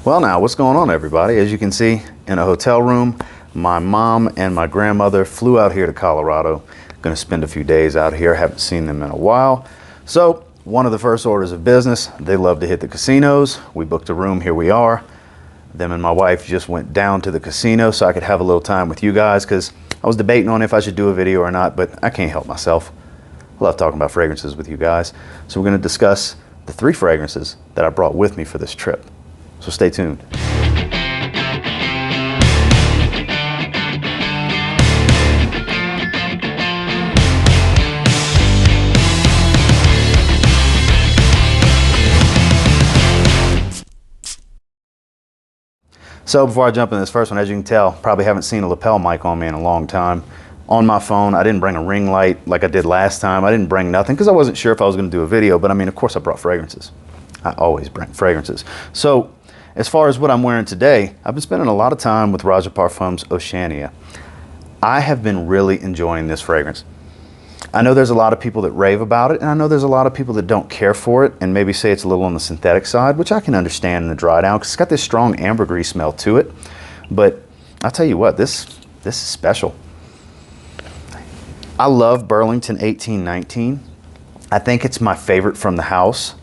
Well, now, what's going on, everybody? As you can see, in a hotel room, my mom and my grandmother flew out here to Colorado. Going to spend a few days out here. Haven't seen them in a while. So, one of the first orders of business, they love to hit the casinos. We booked a room. Here we are. Them and my wife just went down to the casino so I could have a little time with you guys, because I was debating on if I should do a video or not, but I can't help myself. I love talking about fragrances with you guys. So we're going to discuss the 3 fragrances that I brought with me for this trip. So stay tuned. So before I jump in this first one, as you can tell, probably haven't seen a lapel mic on me in a long time. On my phone, I didn't bring a ring light like I did last time. I didn't bring nothing because I wasn't sure if I was going to do a video, but I mean, of course I brought fragrances. I always bring fragrances. So as far as what I'm wearing today, I've been spending a lot of time with Roja Parfums Oceania. I have been really enjoying this fragrance. I know there's a lot of people that rave about it, and I know there's a lot of people that don't care for it and maybe say it's a little on the synthetic side, which I can understand in the dry down because it's got this strong ambergris smell to it. But I'll tell you what, this is special. I love Burlington 1819. I think it's my favorite from the house,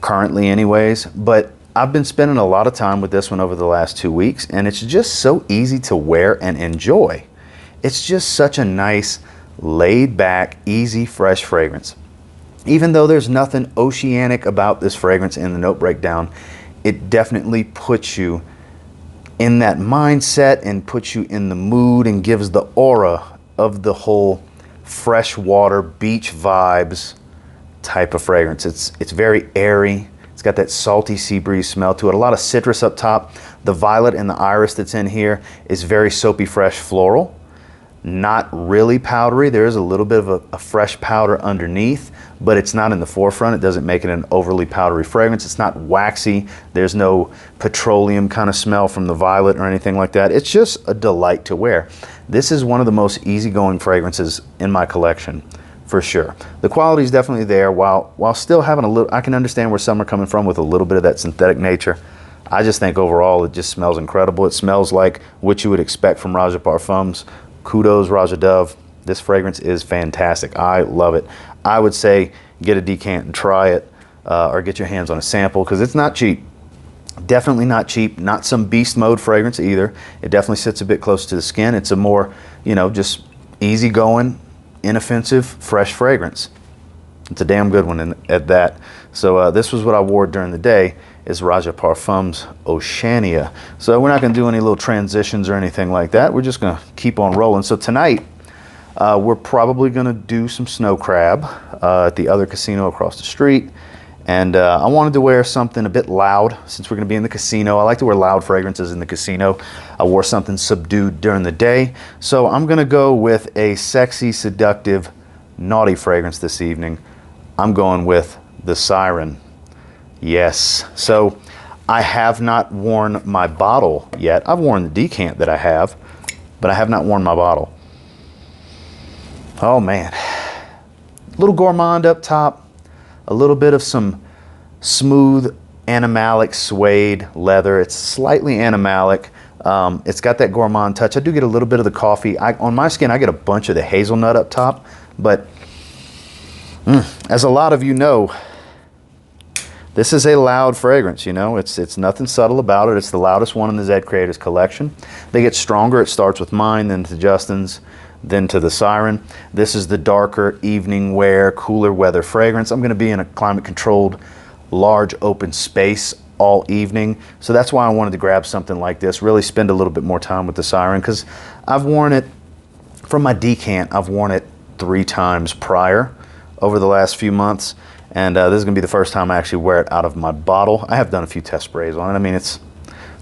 currently anyways, but I've been spending a lot of time with this one over the last 2 weeks, and it's just so easy to wear and enjoy. It's just such a nice, laid back, easy, fresh fragrance. Even though there's nothing oceanic about this fragrance in the note breakdown, it definitely puts you in that mindset and puts you in the mood and gives the aura of the whole freshwater beach vibes type of fragrance. It's very airy. It's got that salty sea breeze smell to it. A lot of citrus up top. The violet and the iris that's in here is very soapy, fresh floral. Not really powdery. There is a little bit of a fresh powder underneath, but it's not in the forefront. It doesn't make it an overly powdery fragrance. It's not waxy. There's no petroleum kind of smell from the violet or anything like that. It's just a delight to wear. This is one of the most easygoing fragrances in my collection, for sure. The quality is definitely there, while still having a little, I can understand where some are coming from with a little bit of that synthetic nature. I just think overall it just smells incredible. It smells like what you would expect from Roja Parfums. Kudos, Raja Dove. This fragrance is fantastic. I love it. I would say get a decant and try it, or get your hands on a sample, because it's not cheap. Definitely not cheap. Not some beast mode fragrance either. It definitely sits a bit close to the skin. It's a more, just easygoing, inoffensive, fresh fragrance. It's a damn good one at that. So this was what I wore during the day, is Roja Parfums Oceania. So we're not going to do any little transitions or anything like that. We're just going to keep on rolling. So tonight, we're probably going to do some snow crab at the other casino across the street. And I wanted to wear something a bit loud since we're going to be in the casino. I like to wear loud fragrances in the casino. I wore something subdued during the day. So I'm going to go with a sexy, seductive, naughty fragrance this evening. I'm going with the Siren. Yes. So I have not worn my bottle yet. I've worn the decant that I have, but I have not worn my bottle. Oh man. A little gourmand up top. A little bit of some smooth animalic suede leather. It's slightly animalic. It's got that gourmand touch. I do get a little bit of the coffee. On my skin, I get a bunch of the hazelnut up top. But as a lot of you know, this is a loud fragrance. It's nothing subtle about it. It's the loudest one in the Zed Creators collection. They get stronger. It starts with mine, then to Justin's, then to the Siren. This is the darker evening wear, cooler weather fragrance. I'm going to be in a climate controlled, large open space all evening. So that's why I wanted to grab something like this, really spend a little bit more time with the Siren, because I've worn it from my decant. I've worn it 3 times prior over the last few months. And this is going to be the first time I actually wear it out of my bottle. I have done a few test sprays on it. I mean, it's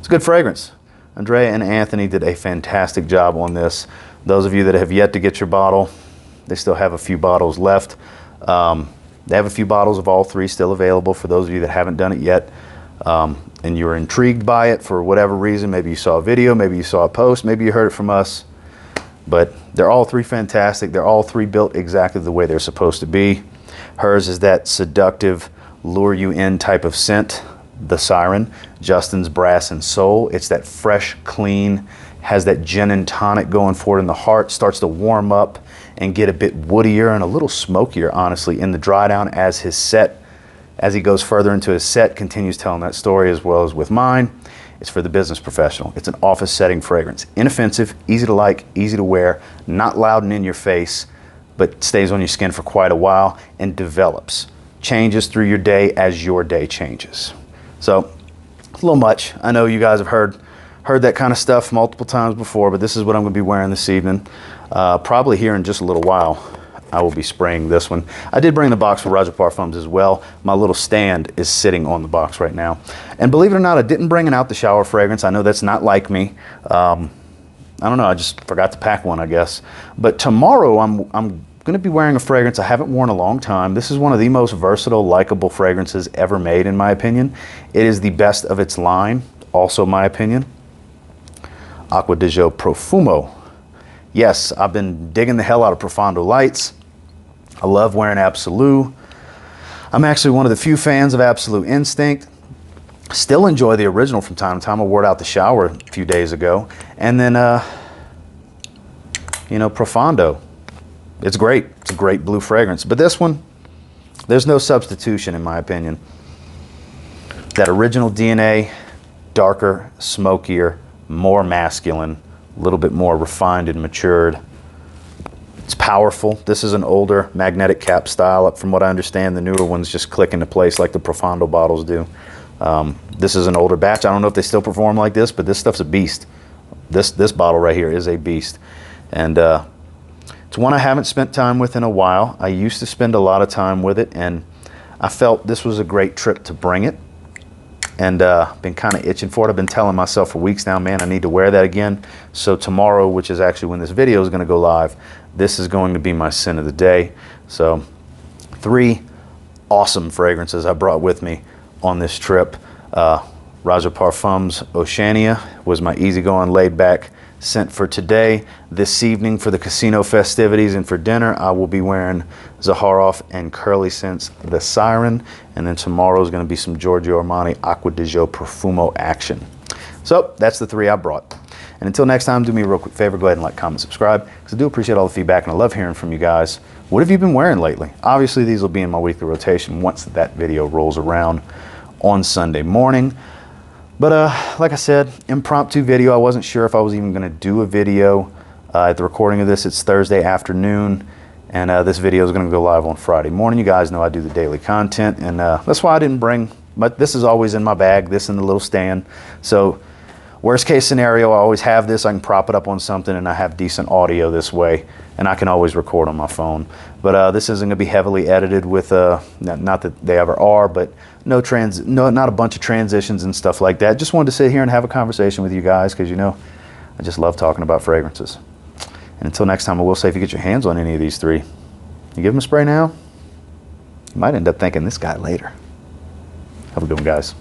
a good fragrance. Andrea and Anthony did a fantastic job on this. Those of you that have yet to get your bottle, they still have a few bottles left. They have a few bottles of all 3 still available for those of you that haven't done it yet. And you're intrigued by it for whatever reason. Maybe you saw a video, maybe you saw a post, maybe you heard it from us. But they're all 3 fantastic. They're all 3 built exactly the way they're supposed to be. Hers is that seductive, lure you in type of scent. The Siren, Justin's Brass and Soul. It's that fresh, clean, has that gin and tonic going for it in the heart, starts to warm up and get a bit woodier and a little smokier, honestly, in the dry down as he goes further into his set, continues telling that story as well as with mine. It's for the business professional. It's an office setting fragrance. Inoffensive, easy to like, easy to wear, not loud and in your face, but stays on your skin for quite a while and develops. Changes through your day as your day changes. So, it's a little much. I know you guys have heard that kind of stuff multiple times before, but this is what I'm going to be wearing this evening. Probably here in just a little while, I will be spraying this one. I did bring the box for Roja Parfums as well. My little stand is sitting on the box right now. And believe it or not, I didn't bring an out the shower fragrance. I know that's not like me. I don't know, I just forgot to pack one, I guess. But tomorrow, I'm going to be wearing a fragrance I haven't worn a long time. This is one of the most versatile, likable fragrances ever made, in my opinion. It is the best of its line, also my opinion. Acqua Profumo. Yes, I've been digging the hell out of Profondo lights. I love wearing Absolute. I'm actually one of the few fans of Absolute Instinct. Still enjoy the original from time to time. I wore it out the shower a few days ago. And then, Profondo. It's great. It's a great blue fragrance. But this one, there's no substitution in my opinion. That original DNA, darker, smokier, more masculine, a little bit more refined and matured. It's powerful. This is an older magnetic cap style. From what I understand, the newer ones just click into place like the Profondo bottles do. This is an older batch. I don't know if they still perform like this, but this stuff's a beast. This bottle right here is a beast. And it's one I haven't spent time with in a while. I used to spend a lot of time with it, and I felt this was a great trip to bring it. And been kind of itching for it. I've been telling myself for weeks now, man, I need to wear that again. So tomorrow, which is actually when this video is going to go live, this is going to be my scent of the day. So 3 awesome fragrances I brought with me on this trip. Roja Parfums Oceania was my easygoing, laid-back scent for today. This evening for the casino festivities and for dinner, I will be wearing Zaharoff and Curly Scents The Siren. And then tomorrow is going to be some Giorgio Armani Acqua Profumo action. So that's the 3 I brought. And until next time, do me a real quick favor. Go ahead and like, comment, subscribe, because I do appreciate all the feedback and I love hearing from you guys. What have you been wearing lately? Obviously, these will be in my weekly rotation once that video rolls around on Sunday morning. But like I said, impromptu video. I wasn't sure if I was even going to do a video. At the recording of this, it's Thursday afternoon, and this video is going to go live on Friday morning. You guys know I do the daily content, and that's why I didn't bring, but this is always in my bag, this in the little stand. So worst case scenario, I always have this. I can prop it up on something, and I have decent audio this way, and I can always record on my phone. But this isn't going to be heavily edited with, not that they ever are, but not a bunch of transitions and stuff like that. Just wanted to sit here and have a conversation with you guys, because I just love talking about fragrances. And until next time, I will say, if you get your hands on any of these 3, you give them a spray now, you might end up thanking this guy later. Have a good one, guys.